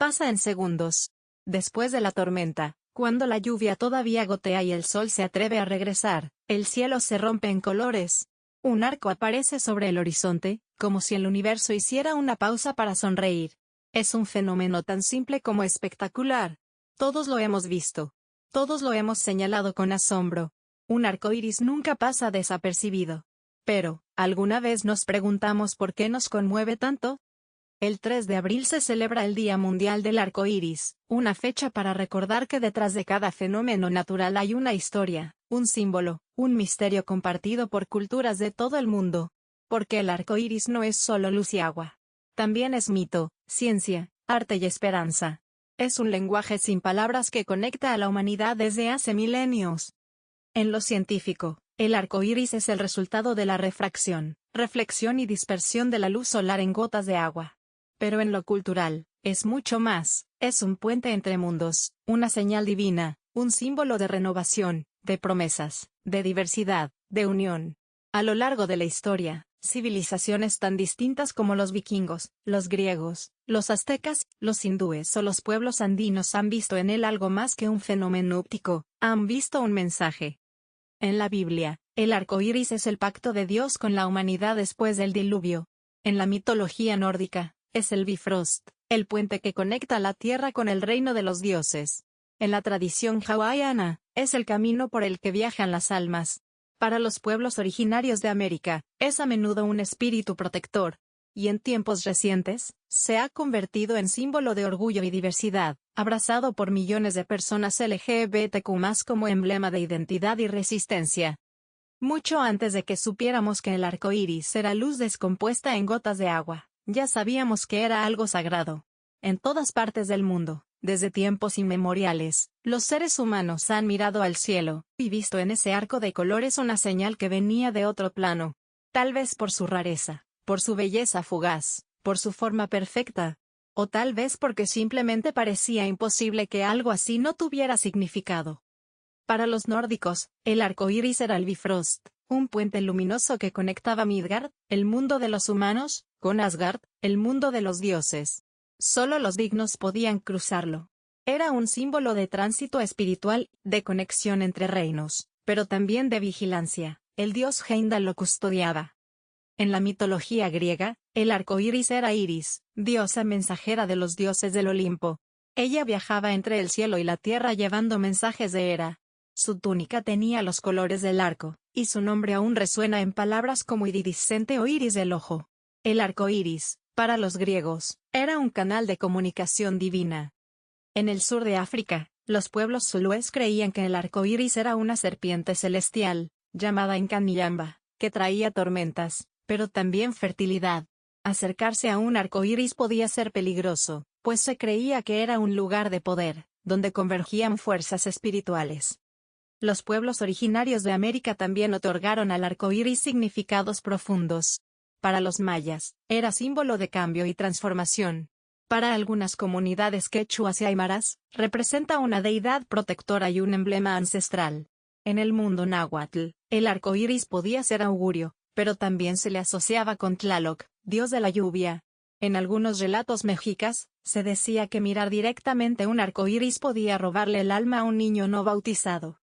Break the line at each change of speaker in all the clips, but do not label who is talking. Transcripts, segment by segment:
pasa en segundos. Después de la tormenta, cuando la lluvia todavía gotea y el sol se atreve a regresar, el cielo se rompe en colores. Un arco aparece sobre el horizonte, como si el universo hiciera una pausa para sonreír. Es un fenómeno tan simple como espectacular. Todos lo hemos visto. Todos lo hemos señalado con asombro. Un arco iris nunca pasa desapercibido. Pero, ¿alguna vez nos preguntamos por qué nos conmueve tanto? El 3 de abril se celebra el Día Mundial del Arco Iris, una fecha para recordar que detrás de cada fenómeno natural hay una historia, un símbolo, un misterio compartido por culturas de todo el mundo. Porque el arco iris no es solo luz y agua. También es mito, ciencia, arte y esperanza. Es un lenguaje sin palabras que conecta a la humanidad desde hace milenios. En lo científico, el arco iris es el resultado de la refracción, reflexión y dispersión de la luz solar en gotas de agua. Pero en lo cultural, es mucho más, es un puente entre mundos, una señal divina, un símbolo de renovación, de promesas, de diversidad, de unión. A lo largo de la historia, civilizaciones tan distintas como los vikingos, los griegos, los aztecas, los hindúes o los pueblos andinos han visto en él algo más que un fenómeno óptico, han visto un mensaje. En la Biblia, el arco iris es el pacto de Dios con la humanidad después del diluvio. En la mitología nórdica, es el Bifrost, el puente que conecta la tierra con el reino de los dioses. En la tradición hawaiana, es el camino por el que viajan las almas. Para los pueblos originarios de América, es a menudo un espíritu protector. Y en tiempos recientes, se ha convertido en símbolo de orgullo y diversidad, abrazado por millones de personas LGBTQ+, como emblema de identidad y resistencia. Mucho antes de que supiéramos que el arco iris era luz descompuesta en gotas de agua, ya sabíamos que era algo sagrado. En todas partes del mundo, desde tiempos inmemoriales, los seres humanos han mirado al cielo, y visto en ese arco de colores una señal que venía de otro plano. Tal vez por su rareza, por su belleza fugaz, por su forma perfecta. O tal vez porque simplemente parecía imposible que algo así no tuviera significado. Para los nórdicos, el arco iris era el Bifrost, un puente luminoso que conectaba Midgard, el mundo de los humanos, con Asgard, el mundo de los dioses. Solo los dignos podían cruzarlo. Era un símbolo de tránsito espiritual, de conexión entre reinos, pero también de vigilancia. El dios Heimdall lo custodiaba. En la mitología griega, el arco iris era Iris, diosa mensajera de los dioses del Olimpo. Ella viajaba entre el cielo y la tierra llevando mensajes de Hera. Su túnica tenía los colores del arco, y su nombre aún resuena en palabras como iridiscente o iris del ojo. El arco iris, para los griegos, era un canal de comunicación divina. En el sur de África, los pueblos zulúes creían que el arco iris era una serpiente celestial, llamada Nkanyamba, que traía tormentas, pero también fertilidad. Acercarse a un arco iris podía ser peligroso, pues se creía que era un lugar de poder, donde convergían fuerzas espirituales. Los pueblos originarios de América también otorgaron al arco iris significados profundos. Para los mayas, era símbolo de cambio y transformación. Para algunas comunidades quechuas y aymaras, representa una deidad protectora y un emblema ancestral. En el mundo náhuatl, el arco iris podía ser augurio, pero también se le asociaba con Tlaloc, dios de la lluvia. En algunos relatos mexicas, se decía que mirar directamente un arco iris podía robarle el alma a un niño no bautizado.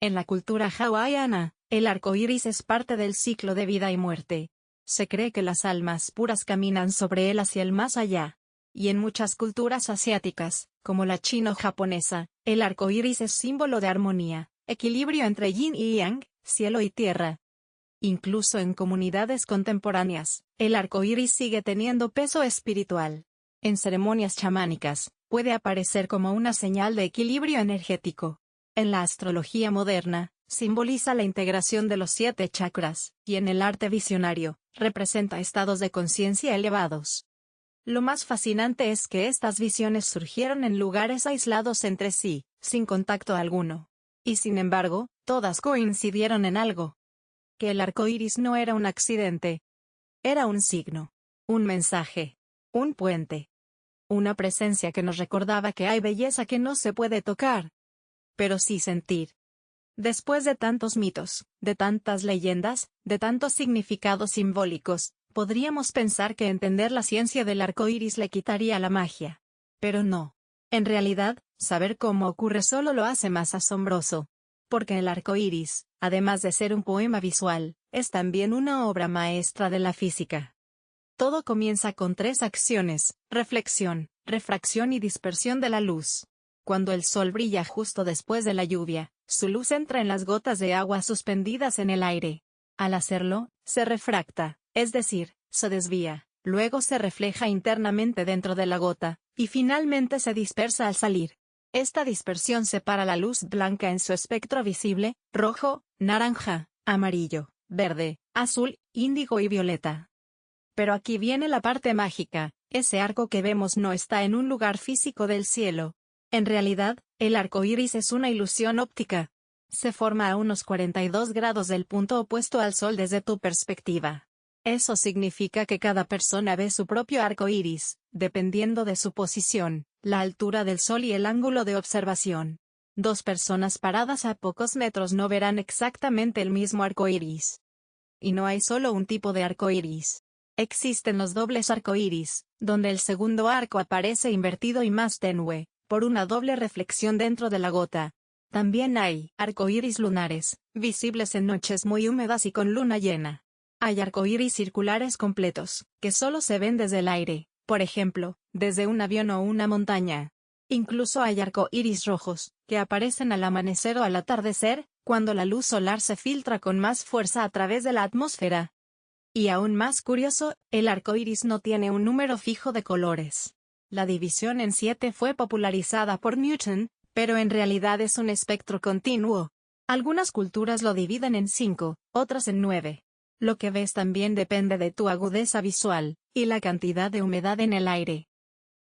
En la cultura hawaiana, el arco iris es parte del ciclo de vida y muerte. Se cree que las almas puras caminan sobre él hacia el más allá. Y en muchas culturas asiáticas, como la chino-japonesa, el arco iris es símbolo de armonía, equilibrio entre yin y yang, cielo y tierra. Incluso en comunidades contemporáneas, el arco iris sigue teniendo peso espiritual. En ceremonias chamánicas, puede aparecer como una señal de equilibrio energético. En la astrología moderna, simboliza la integración de los 7 chakras, y en el arte visionario, representa estados de conciencia elevados. Lo más fascinante es que estas visiones surgieron en lugares aislados entre sí, sin contacto alguno. Y sin embargo, todas coincidieron en algo. Que el arco iris no era un accidente. Era un signo. Un mensaje. Un puente. Una presencia que nos recordaba que hay belleza que no se puede tocar, pero sí sentir. Después de tantos mitos, de tantas leyendas, de tantos significados simbólicos, podríamos pensar que entender la ciencia del arco iris le quitaría la magia. Pero no. En realidad, saber cómo ocurre solo lo hace más asombroso. Porque el arco iris, además de ser un poema visual, es también una obra maestra de la física. Todo comienza con 3 acciones: reflexión, refracción y dispersión de la luz. Cuando el sol brilla justo después de la lluvia, su luz entra en las gotas de agua suspendidas en el aire. Al hacerlo, se refracta, es decir, se desvía, luego se refleja internamente dentro de la gota, y finalmente se dispersa al salir. Esta dispersión separa la luz blanca en su espectro visible: rojo, naranja, amarillo, verde, azul, índigo y violeta. Pero aquí viene la parte mágica: ese arco que vemos no está en un lugar físico del cielo. En realidad, el arco iris es una ilusión óptica. Se forma a unos 42 grados del punto opuesto al sol desde tu perspectiva. Eso significa que cada persona ve su propio arco iris, dependiendo de su posición, la altura del sol y el ángulo de observación. 2 personas paradas a pocos metros no verán exactamente el mismo arco iris. Y no hay solo un tipo de arco iris. Existen los dobles arco iris, donde el segundo arco aparece invertido y más tenue, por una doble reflexión dentro de la gota. También hay arco iris lunares, visibles en noches muy húmedas y con luna llena. Hay arcoíris circulares completos, que solo se ven desde el aire, por ejemplo, desde un avión o una montaña. Incluso hay arcoíris rojos, que aparecen al amanecer o al atardecer, cuando la luz solar se filtra con más fuerza a través de la atmósfera. Y aún más curioso, el arcoíris no tiene un número fijo de colores. La división en 7 fue popularizada por Newton, pero en realidad es un espectro continuo. Algunas culturas lo dividen en 5, otras en 9. Lo que ves también depende de tu agudeza visual, y la cantidad de humedad en el aire.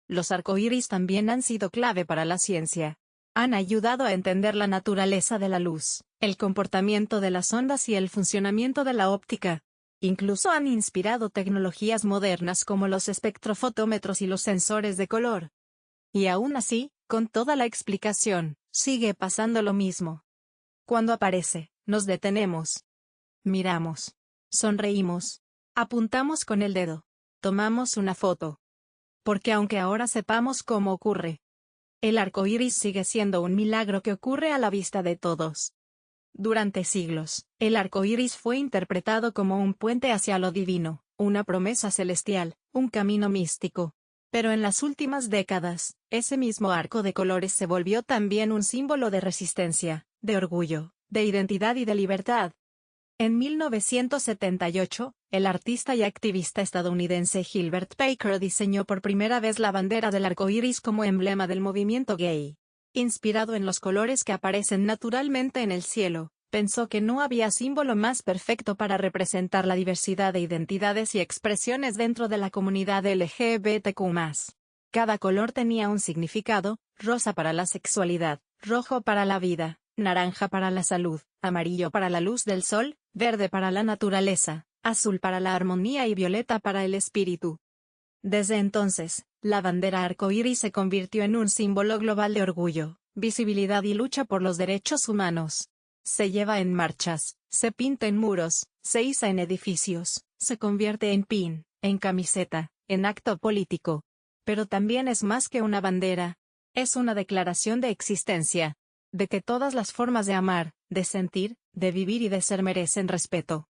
Los arcoíris también han sido clave para la ciencia. Han ayudado a entender la naturaleza de la luz, el comportamiento de las ondas y el funcionamiento de la óptica. Incluso han inspirado tecnologías modernas como los espectrofotómetros y los sensores de color. Y aún así, con toda la explicación, sigue pasando lo mismo. Cuando aparece, nos detenemos. Miramos. Sonreímos. Apuntamos con el dedo. Tomamos una foto. Porque aunque ahora sepamos cómo ocurre, el arco iris sigue siendo un milagro que ocurre a la vista de todos. Durante siglos, el arco iris fue interpretado como un puente hacia lo divino, una promesa celestial, un camino místico. Pero en las últimas décadas, ese mismo arco de colores se volvió también un símbolo de resistencia, de orgullo, de identidad y de libertad. En 1978, el artista y activista estadounidense Gilbert Baker diseñó por primera vez la bandera del arco iris como emblema del movimiento gay. Inspirado en los colores que aparecen naturalmente en el cielo, pensó que no había símbolo más perfecto para representar la diversidad de identidades y expresiones dentro de la comunidad LGBTQ+. Cada color tenía un significado: rosa para la sexualidad, rojo para la vida, naranja para la salud, amarillo para la luz del sol, verde para la naturaleza, azul para la armonía y violeta para el espíritu. Desde entonces, la bandera arcoíris se convirtió en un símbolo global de orgullo, visibilidad y lucha por los derechos humanos. Se lleva en marchas, se pinta en muros, se iza en edificios, se convierte en pin, en camiseta, en acto político. Pero también es más que una bandera. Es una declaración de existencia. De que todas las formas de amar, de sentir, de vivir y de ser merecen respeto.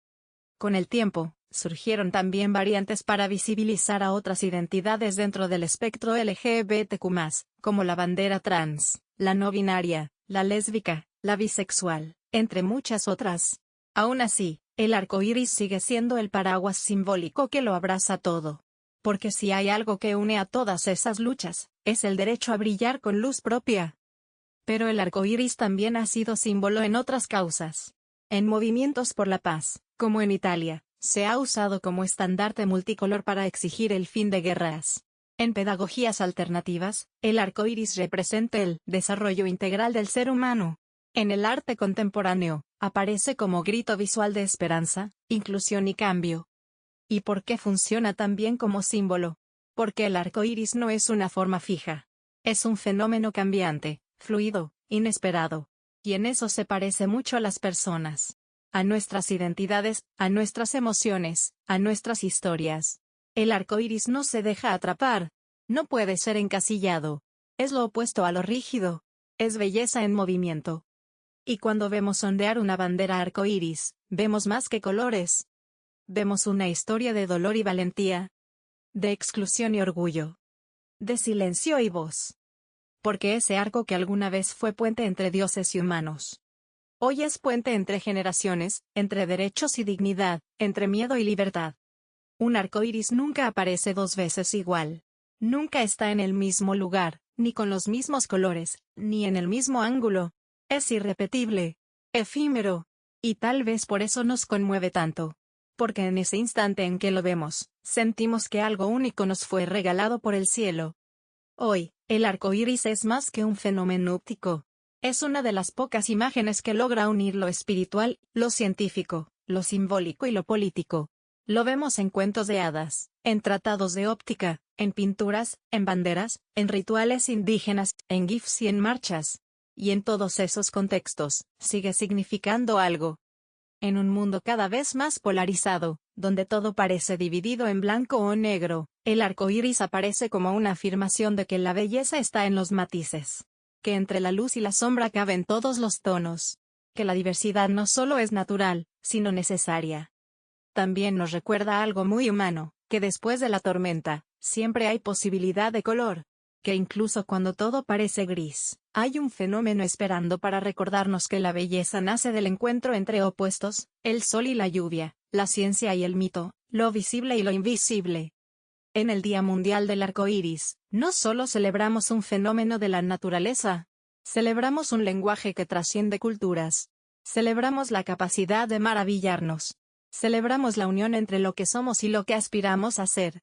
Con el tiempo, surgieron también variantes para visibilizar a otras identidades dentro del espectro LGBTQ+, como la bandera trans, la no binaria, la lésbica, la bisexual, entre muchas otras. Aún así, el arco iris sigue siendo el paraguas simbólico que lo abraza todo. Porque si hay algo que une a todas esas luchas, es el derecho a brillar con luz propia. Pero el arco iris también ha sido símbolo en otras causas. En movimientos por la paz, como en Italia, se ha usado como estandarte multicolor para exigir el fin de guerras. En pedagogías alternativas, el arco iris representa el desarrollo integral del ser humano. En el arte contemporáneo, aparece como grito visual de esperanza, inclusión y cambio. ¿Y por qué funciona también como símbolo? Porque el arco iris no es una forma fija. Es un fenómeno cambiante, fluido, inesperado. Y en eso se parece mucho a las personas. A nuestras identidades, a nuestras emociones, a nuestras historias. El arco iris no se deja atrapar. No puede ser encasillado. Es lo opuesto a lo rígido. Es belleza en movimiento. Y cuando vemos ondear una bandera arcoíris, vemos más que colores. Vemos una historia de dolor y valentía. De exclusión y orgullo. De silencio y voz. Porque ese arco que alguna vez fue puente entre dioses y humanos, hoy es puente entre generaciones, entre derechos y dignidad, entre miedo y libertad. Un arco iris nunca aparece dos veces igual. Nunca está en el mismo lugar, ni con los mismos colores, ni en el mismo ángulo. Es irrepetible, efímero. Y tal vez por eso nos conmueve tanto. Porque en ese instante en que lo vemos, sentimos que algo único nos fue regalado por el cielo. Hoy, el arco iris es más que un fenómeno óptico. Es una de las pocas imágenes que logra unir lo espiritual, lo científico, lo simbólico y lo político. Lo vemos en cuentos de hadas, en tratados de óptica, en pinturas, en banderas, en rituales indígenas, en GIFs y en marchas. Y en todos esos contextos, sigue significando algo. En un mundo cada vez más polarizado, donde todo parece dividido en blanco o negro, el arco iris aparece como una afirmación de que la belleza está en los matices. Que entre la luz y la sombra caben todos los tonos. Que la diversidad no solo es natural, sino necesaria. También nos recuerda algo muy humano, que después de la tormenta, siempre hay posibilidad de color. Que incluso cuando todo parece gris, hay un fenómeno esperando para recordarnos que la belleza nace del encuentro entre opuestos, el sol y la lluvia, la ciencia y el mito, lo visible y lo invisible. En el Día Mundial del Arco Iris, no solo celebramos un fenómeno de la naturaleza, celebramos un lenguaje que trasciende culturas. Celebramos la capacidad de maravillarnos. Celebramos la unión entre lo que somos y lo que aspiramos a ser.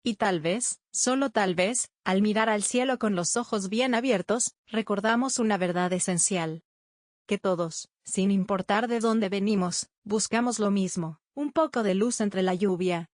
Y tal vez, solo tal vez, al mirar al cielo con los ojos bien abiertos, recordamos una verdad esencial. Que todos, sin importar de dónde venimos, buscamos lo mismo, un poco de luz entre la lluvia,